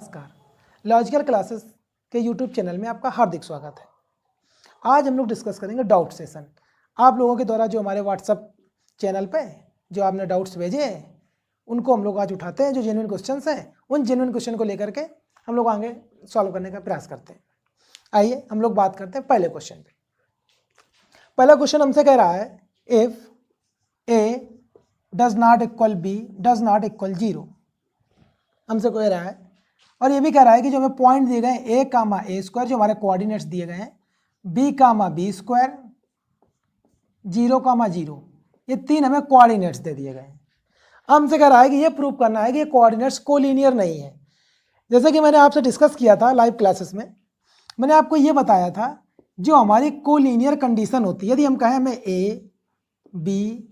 नमस्कार, logical classes के YouTube channel में आपका हार्दिक स्वागत है। आज हम लोग डिस्कस करेंगे डाउट सेशन। आप लोगों के द्वारा जो हमारे व्हाट्सएप चैनल पे जो आपने डाउट्स भेजे हैं उनको हम लोग आज उठाते हैं। जो जेन्युइन क्वेश्चंस हैं उन जेन्युइन क्वेश्चन को लेकर के हम लोग आगे सॉल्व करने का प्रयास करते हैं। आइए हम लोग बात करते हैं पहले क्वेश्चन पे। पहला क्वेश्चन हमसे कह रहा है if A does not equal B does not equal 0 हमसे कह रहा है, और ये भी कह रहा है कि जो हमें पॉइंट दिए गए हैं ए कामा ए स्क्वायर जो हमारे कोऑर्डिनेट्स दिए गए हैं, बी कामा बी स्क्वायर, 0 कामा 0, ये तीन हमें कोऑर्डिनेट्स दे दिए गए हैं। हमसे कह रहा है कि ये प्रूव करना है कि ये कोऑर्डिनेट्स कोलिनियर नहीं है। जैसे कि मैंने आपसे डिस्कस किया था लाइव क्लासेस में, मैंने आपको ये बताया था जो हमारी कोलिनियर कंडीशन होती है, यदि हम कहें हमें ए बी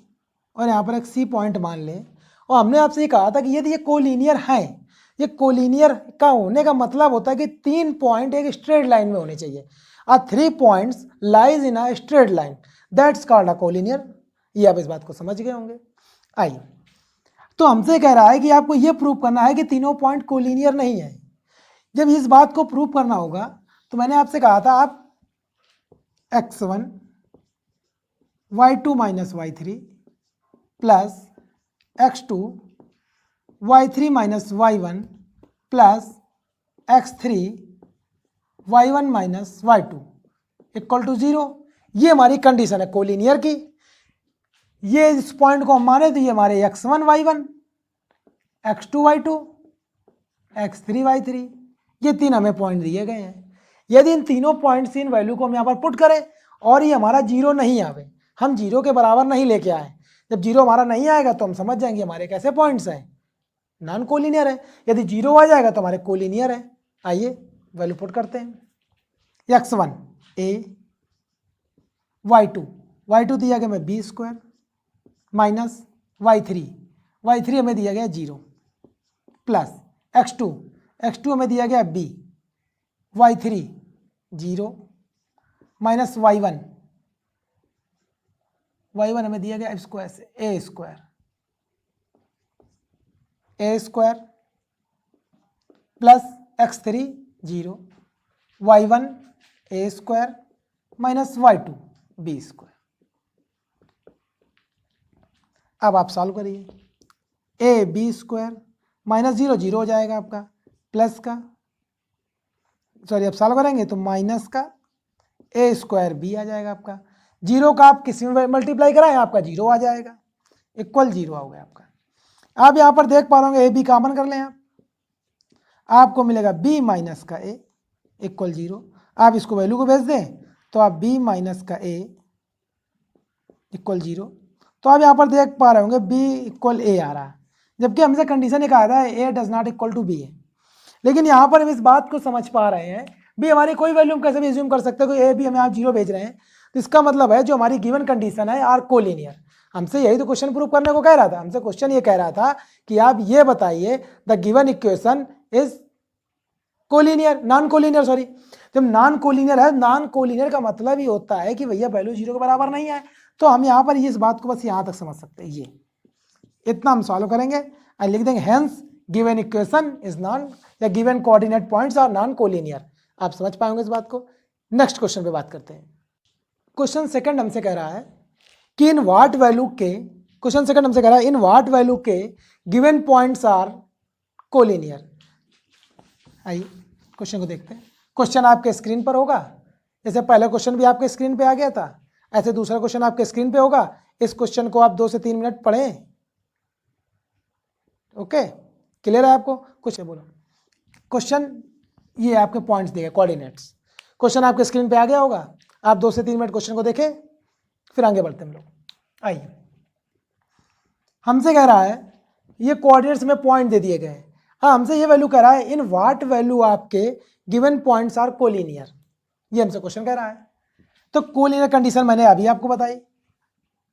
और यहाँ पर एक सी पॉइंट मान लें, और हमने आपसे ये कहा था कि यदि ये कोलिनियर हैं, ये कोलिनियर का होने का मतलब होता है कि 3 पॉइंट एक स्ट्रेट लाइन में होने चाहिए। 3 points lies in a straight line, that's called a collinear. ये आप इस बात को समझ गए होंगे। आइए, तो हमसे कह रहा है कि आपको ये प्रूव करना है कि तीनों पॉइंट कोलिनियर नहीं है। जब इस बात को प्रूव करना होगा तो मैंने आपसे कहा था आप x1 y2 minus y3 plus x2 y3 minus y1 plus x3 y1 minus y2 equal to 0। ये हमारी कंडीशन है कोलिनियर की। ये इस पॉइंट को हम माने तो ये हमारे x1 y1, x2 y2, x3 y3, ये तीन हमें पॉइंट दिए गए हैं। यदि इन तीनों पॉइंट्स इन वैल्यू को हम यहाँ पर पुट करें और ये हमारा 0 नहीं आवे, हम 0 के बराबर नहीं लेके आए, जब 0 हमारा नहीं आएगा तो हम समझ जाएंगे हमारे कैसे पॉइंट्स हैं, नॉन कोलिनियर है। यदि 0 आ जाएगा तो हमारे कोलिनियर है। आइए वैल्यू पुट करते हैं। x1 a, y2 दिया गया हमें बी स्क्वायर माइनस y3 हमें दिया गया 0 प्लस x2 हमें दिया गया b, y3 0 माइनस y1 हमें दिया गया स्क्वायर से a square plus x3 0 y1 a square minus y2 b square. अब आप सॉल्व करिए। ए बी स्क्वायर माइनस 0 हो जाएगा आपका, प्लस का सॉरी आप सॉल्व करेंगे तो माइनस का ए स्क्वायर बी आ जाएगा आपका। 0 का आप किसी में मल्टीप्लाई कराएं आपका 0 आ जाएगा, इक्वल 0 हो गया आपका। आप यहाँ पर देख पा रहे होंगे ए बी कॉमन कर लें आपको मिलेगा b माइनस का a इक्वल 0। आप इसको वैल्यू को भेज दें तो आप b माइनस का a इक्वल 0। तो आप यहाँ पर देख पा रहे होंगे b इक्वल a आ रहा है, जबकि हमसे कंडीशन एक आया है a does not equal to b है। लेकिन यहाँ पर हम इस बात को समझ पा रहे हैं b हमारी कोई वैल्यू हम कैसे भी एज्यूम कर सकते हैं, कोई a b हमें आप 0 भेज रहे हैं तो इसका मतलब है जो हमारी गिवन कंडीशन है आर कोलिनियर। हमसे यही तो क्वेश्चन प्रूव करने को कह रहा था। हमसे क्वेश्चन ये कह रहा था कि आप ये बताइए the given equation is collinear, non collinear sorry. जब नॉन कोलिनियर है, नॉन कोलिनियर का मतलब ही होता है कि भैया वैल्यू 0 के बराबर नहीं है। तो हम यहाँ पर इस बात को बस यहाँ तक समझ सकते हैं, ये इतना हम सॉल्व करेंगे और लिख देंगे hence given equation is non या given coordinate points are non collinear. आप समझ पाएंगे इस बात को। नेक्स्ट क्वेश्चन पे बात करते हैं। क्वेश्चन सेकंड हमसे कह रहा है कि इन व्हाट वैल्यू के, क्वेश्चन सेकंड हमसे कह रहा है इन व्हाट वैल्यू के गिवन पॉइंट्स आर कोलिनियर। आइए क्वेश्चन को देखते हैं। क्वेश्चन आपके स्क्रीन पर होगा, जैसे पहला क्वेश्चन भी आपके स्क्रीन पे आ गया था, ऐसे दूसरा क्वेश्चन आपके स्क्रीन पे होगा। इस क्वेश्चन को आप 2 से 3 मिनट पढ़ें। ओके, क्लियर है आपको? कुछ है बोलो। क्वेश्चन ये आपके पॉइंट्स दिए कोऑर्डिनेट्स। क्वेश्चन आपके स्क्रीन पे आ गया होगा, आप 2 से 3 मिनट क्वेश्चन को देखें, फिर आगे बढ़ते हैं हम लोग। आइए, हमसे कह रहा है ये कोऑर्डिनेट्स में पॉइंट दे दिए गए हैं। हाँ, हमसे ये वैल्यू कह रहा है इन व्हाट वैल्यू आपके गिवन पॉइंट्स आर कोलिनियर, ये हमसे क्वेश्चन कह रहा है। तो कोलिनियर कंडीशन मैंने अभी आपको बताई।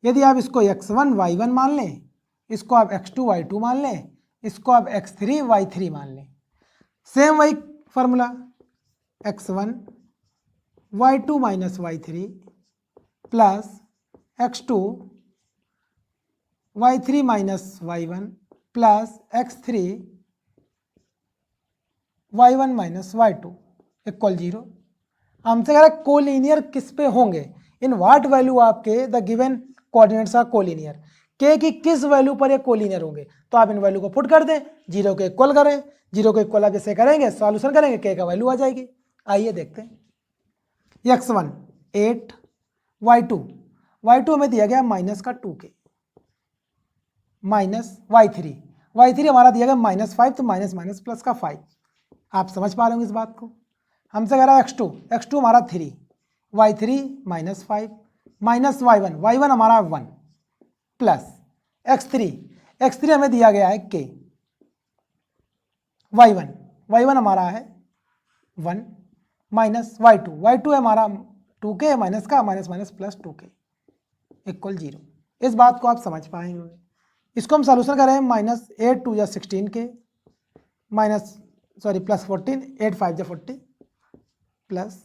यदि आप इसको x1 y1 मान लें, इसको आप x2 y2 मान लें, इसको आप x3 y3 मान लें, सेम वही formula x1 y2 minus y3 plus x2 y3 minus y1 plus x3 y1 minus y2 equal 0। हमसे कह रहा है कोलिनियर किस पे होंगे, इन व्हाट वैल्यू आपके the given coordinates are collinear, के की किस वैल्यू पर ये कोलिनियर होंगे। तो आप इन वैल्यू को पुट कर दें, 0 के इक्वल करें, 0 के इक्वल आप जैसे करेंगे सॉल्यूशन करेंगे के का वैल्यू आ जाएगी। आइए देखते हैं। x1 8, y2 हमें दिया गया माइनस का 2k, माइनस y3 हमारा दिया गया -5, तो माइनस माइनस प्लस का 5। आप समझ पा रहे होंगे इस बात को। हमसे कह रहा है x2 हमारा 3, y3 -5 माइनस y1 हमारा 1 प्लस x3 हमें दिया गया है k, y1 हमारा है 1 माइनस y2 है हमारा 2k माइनस का minus minus plus 2k equal 0। इस बात को आप समझ पाएंगे। इसको हम सॉल्यूशन करें, -8 2 16k प्लस 14, 8 5 40 प्लस,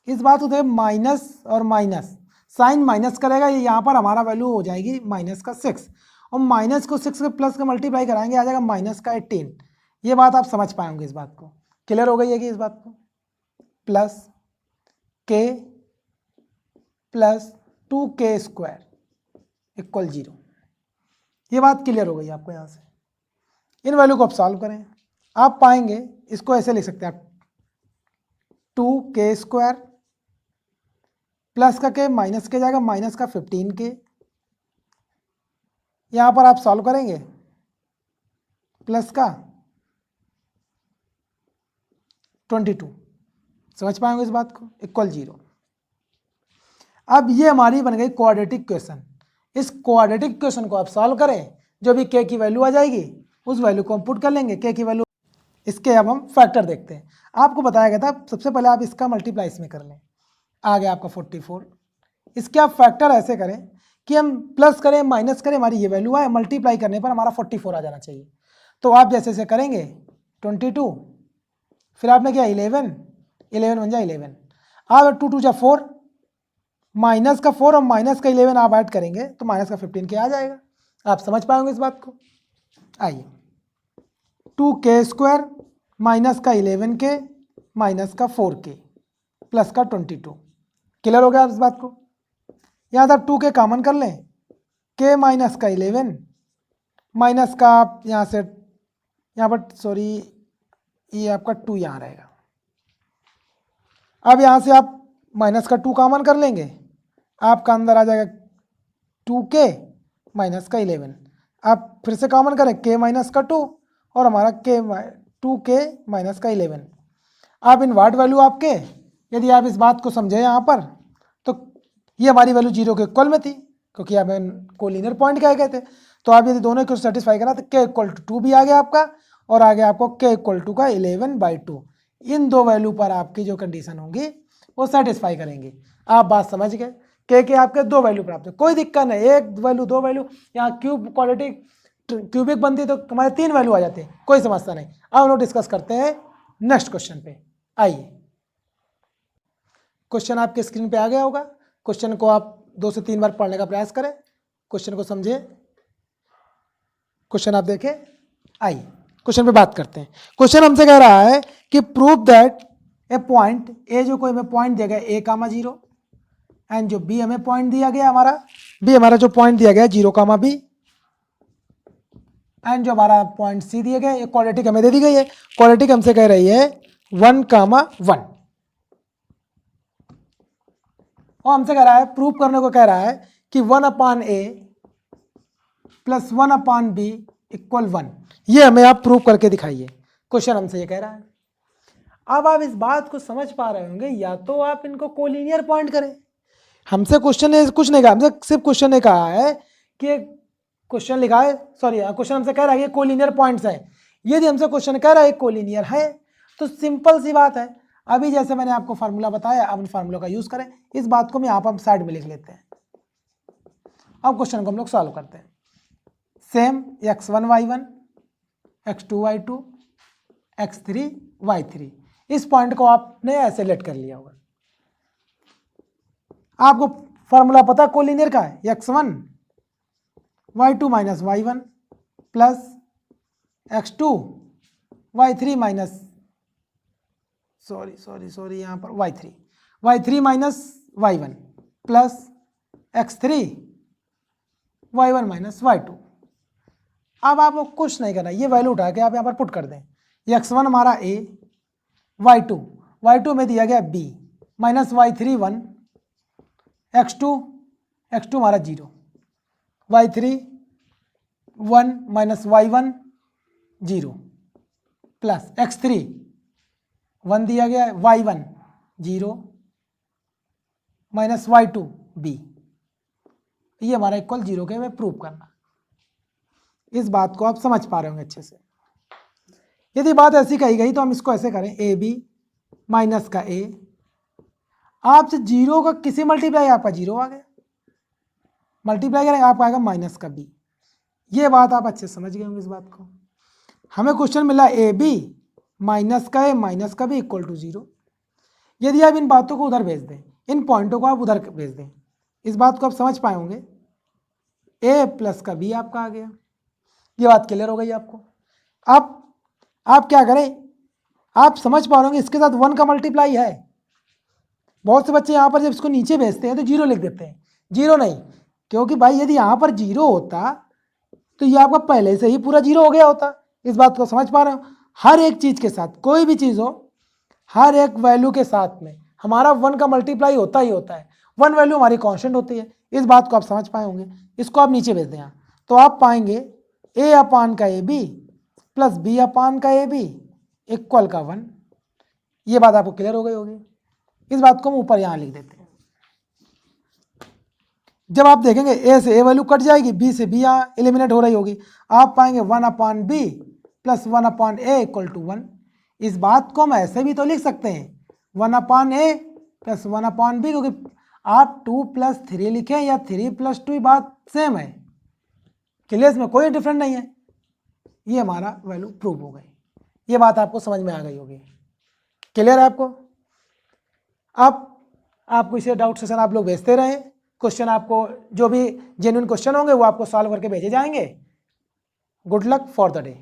इस बात को देखें माइनस और माइनस, साइन माइनस करेगा, ये यहाँ पर हमारा वैल्यू हो जाएगी माइनस का 6, और माइनस को 6 के प्लस का मल्टीप्लाई कराएंगे आ जाएगा माइनस का 18। ये बात आप समझ पाएंगे, इस बात को क्लियर हो गई है कि इस बात को, plus k plus 2k square equal 0। ये बात क्लियर हो गई आपको। यहाँ से इन वैल्यू को आप सॉल्व करें, आप पाएंगे इसको ऐसे लिख सकते हैं आप, 2k स्क्वायर प्लस का k माइनस के जाएगा माइनस का 15k, यहाँ पर आप सॉल्व करेंगे प्लस का 22, समझ पाएंगे इस बात को, इक्वल 0। अब ये हमारी बन गई क्वाड्रेटिक क्वेश्चन। इस क्वाड्रेटिक क्वेश्चन को आप सॉल्व करें, जो भी k की वैल्यू आ जाएगी उस वैल्यू को हम पुट कर लेंगे, k की वैल्यू। इसके अब हम फैक्टर देखते हैं। आपको बताया गया था सबसे पहले आप इसका मल्टीप्लाई इसमें कर लें, आ गया आपका 44। इसके आप फैक्टर ऐसे करें कि हम प्लस करें माइनस करें, हमारी ये वैल्यू है, मल्टीप्लाई करने पर हमारा 44 आ जाना चाहिए। तो आप जैसे जैसे करेंगे 22, फिर आपने क्या 11 बन जाए 11, आप 2 2 जा 4, माइनस का 4 और माइनस का 11 आप ऐड करेंगे तो माइनस का 15 के आ जाएगा। आप समझ पाएंगे इस बात को। आइए 2k स्क्वायर माइनस का 11k माइनस का 4k प्लस का 22, क्लियर हो गया आप इस बात को। यहाँ तक 2k कॉमन कर लें, k माइनस का 11 माइनस का आप यहाँ से यहाँ पर सॉरी ये आपका 2 यहाँ रहेगा। अब यहाँ से आप माइनस का 2 कॉमन कर लेंगे, आपका अंदर आ जाएगा 2k माइनस का 11। आप फिर से कॉमन करें k माइनस का 2 और हमारा 2k माइनस का 11। आप इन वाट वैल्यू आपके, यदि आप इस बात को समझे यहाँ पर, तो ये हमारी वैल्यू 0 के इक्वल में थी, क्योंकि आप कोलिनियर पॉइंट कहे गए थे। तो आप यदि दोनों को सेटिस्फाई करा तो k इक्वल टू 2 भी आ गया आपका, और आगे आपको k इक्वल टू का 11/2। इन दो वैल्यू पर आपकी जो कंडीशन होंगी वो सेटिस्फाई करेंगे। आप बात समझ गए, के आपके 2 वैल्यू प्राप्त है, कोई दिक्कत नहीं, 1 वैल्यू 2 वैल्यू, यहाँ क्यूबिक बनती तो हमारे 3 वैल्यू आ जाते हैं, कोई समस्या नहीं। अब हम लोग डिस्कस करते हैं नेक्स्ट क्वेश्चन पे। आइए, क्वेश्चन आपके स्क्रीन पे आ गया होगा। क्वेश्चन को आप 2 से 3 बार पढ़ने का प्रयास करें, क्वेश्चन को समझे, क्वेश्चन आप देखें। आइए क्वेश्चन पे बात करते हैं। क्वेश्चन हमसे कह रहा है कि prove that A point A, जो कोई हमें पॉइंट दिया गया a, 0, एंड जो b हमें पॉइंट दिया गया हमारा जो पॉइंट दिया गया 0, b, एंड जो हमारा पॉइंट c दिए गए, ये क्वाड्रेटिक हमें दे दी गई है। क्वाड्रेटिक हमसे कह रही है 1, 1, और हमसे कह रहा है प्रूव करने को कह रहा है कि 1/a प्लस 1/b इक्वल 1। ये हमें आप प्रूव करके दिखाइए। क्वेश्चन हमसे ये कह रहा है। अब आप इस बात को समझ पा रहे होंगे, या तो आप इनको कोलिनियर पॉइंट करें। हमसे क्वेश्चन ने कुछ नहीं कहा, हमसे सिर्फ क्वेश्चन ने कहा है कि क्वेश्चन लिखा है, सॉरी क्वेश्चन हमसे कह रहा है ये कोलिनियर पॉइंट्स है। यदि हमसे क्वेश्चन कह रहा है कोलिनियर है तो सिंपल सी बात है, अभी जैसे मैंने आपको फार्मूला बताया, अब उन फार्मूला का यूज करें। इस बात को हम यहाँ पर साइड में लिख लेते हैं। अब क्वेश्चन को हम लोग सॉल्व करते हैं। Same x1 y1, x2 y2, x3 y3, इस पॉइंट को आपने ऐसे लेट कर लिया होगा। आपको फॉर्मूला पता कोलिनियर का है, x1 y2 minus y1 plus x2 y3 minus sorry यहाँ पर y3 minus y1 plus x3 y1 minus y2। अब आपको कुछ नहीं करना, ये वैल्यू उठा के आप यहाँ पर पुट कर दें। ये x1 हमारा a, y2 में दिया गया b माइनस y3 1, x2 हमारा 0, y3 1 minus y1 0 plus x3 1 दिया गया है, y1 0 माइनस y2 b, ये हमारा इक्वल 0 के में प्रूव करना। इस बात को आप समझ पा रहे होंगे अच्छे से। यदि बात ऐसी कही गई तो हम इसको ऐसे करें, ए बी माइनस का ए, आपसे 0 का किसी मल्टीप्लाई आपका 0 आ गया, मल्टीप्लाई करेंगे आपका आएगा माइनस का बी। ये बात आप अच्छे से समझ गए होंगे इस बात को। हमें क्वेश्चन मिला ए बी माइनस का ए माइनस का बी इक्वल टू 0। यदि आप इन बातों को उधर भेज दें, इन पॉइंटों को आप उधर भेज दें, इस बात को आप समझ पाए होंगे। ए प्लस का बी आपका आ गया, ये बात क्लियर हो गई आपको। अब आप क्या करें, आप समझ पा रहे होंगे इसके साथ 1 का मल्टीप्लाई है। बहुत से बच्चे यहाँ पर जब इसको नीचे भेजते हैं तो 0 लिख देते हैं, 0 नहीं, क्योंकि भाई यदि यहाँ पर 0 होता तो ये आपका पहले से ही पूरा 0 हो गया होता। इस बात को समझ पा रहे हो। हर एक चीज़ के साथ, कोई भी चीज़ हो, हर एक वैल्यू के साथ में हमारा 1 का मल्टीप्लाई होता ही होता है। 1 वैल्यू हमारी कांस्टेंट होती है, इस बात को आप समझ पाए होंगे। इसको आप नीचे भेज दें यहाँ, तो आप पाएंगे ए अपान का ए बी प्लस बी अपान का ए बी इक्वल का 1। ये बात आपको क्लियर हो गई होगी। इस बात को हम ऊपर यहाँ लिख देते हैं। जब आप देखेंगे ए से ए वैल्यू कट जाएगी, बी से बी यहाँ एलिमिनेट हो रही होगी, आप पाएंगे 1 upon b plus 1 upon a equal to 1। इस बात को हम ऐसे भी तो लिख सकते हैं, 1 अपान ए प्लस 1 अपान बी, क्योंकि आप 2 प्लस 3 लिखें या 3 प्लस 2 बात सेम है, क्लियर में कोई डिफरेंट नहीं है। ये हमारा वैल्यू प्रूव हो गई। ये बात आपको समझ में आ गई होगी, क्लियर है आपको। अब आपको इसे डाउट सेशन आप लोग भेजते रहें, क्वेश्चन आपको जो भी जेन्युइन क्वेश्चन होंगे वो आपको सॉल्व करके भेजे जाएंगे। Good luck for the day.